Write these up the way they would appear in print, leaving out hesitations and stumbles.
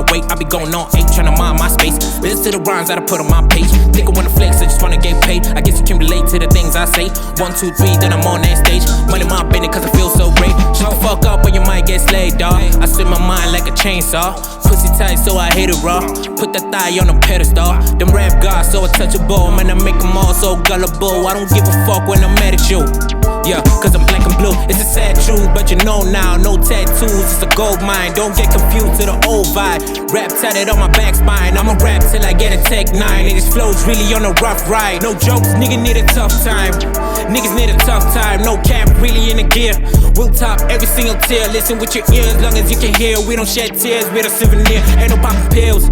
my weight. I be going on 8, tryna mind my space. Listen to the rhymes that I put on my page. Think I wanna flex, I just wanna get paid. I guess you can relate to the things I say. 1, 2, 3, then I'm on that stage. Money my business cause I feel so great. Shut the fuck up or you might get slayed, dawg. I spin my mind like a chainsaw. Pussy tight so I hate it raw. Put the thigh on a pedestal. Them rap gods so untouchable. Man, I make them all so gullible. I don't give a fuck when I'm mad at you. Yeah, cause I'm black and blue. It's a sad truth, but you know now, no tattoos, it's a gold mine. Don't get confused to the old vibe. Rap tatted on my back spine. I'ma rap till I get a Tech 9. And this flow's really on a rough ride. No jokes, nigga need a tough time. Niggas need a tough time. No cap, really in the gear. We'll top every single tear. Listen with your ears, long as you can hear. We don't shed tears, we're a souvenir. Ain't no poppin' pills.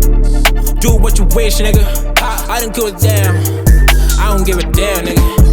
Do what you wish, nigga. I don't give a damn. I don't give a damn, nigga.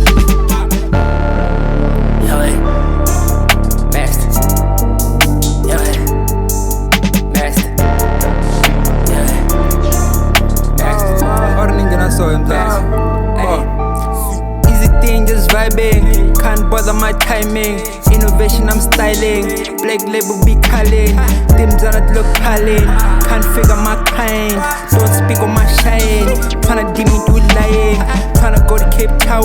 Easy thing, just vibing. Can't bother my timing. Innovation, I'm styling. Black label be calling. Them not look calling. Can't figure my kind. Don't speak on my shine. Tryna dim me to lying. Tryna go to Cape Town.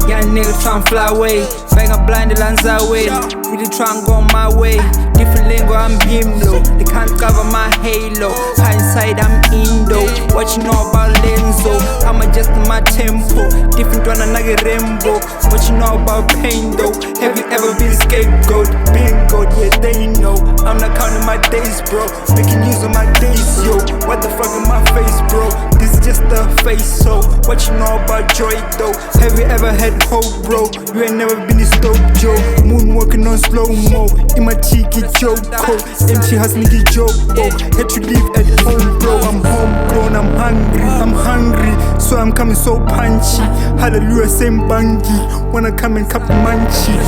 Young nigga tryna fly away. Bang a blind the lands away. Really tryna go my way. Different lingo, I'm himlo. They can't cover my halo. Hindsight, I'm Indo. What you know about Lenzo? I'm adjusting my tempo. Different one, another rainbow. What you know about pain though? Have you ever been scapegoat? Bingo, yeah, they know. I'm not counting my days, bro. Making use of my days, yo. What the fuck in my face, bro? This is just the face, so what you know about joy though? Have you ever had hope, bro? You ain't never been this dope, Joe. Moonwalking on slow-mo. In my cheeky joke, empty house nigga joke, oh. Had to leave at home, bro. I'm homegrown, I'm hungry, so I'm coming so punchy. Hallelujah, same bangi. Wanna come and cup the munchie.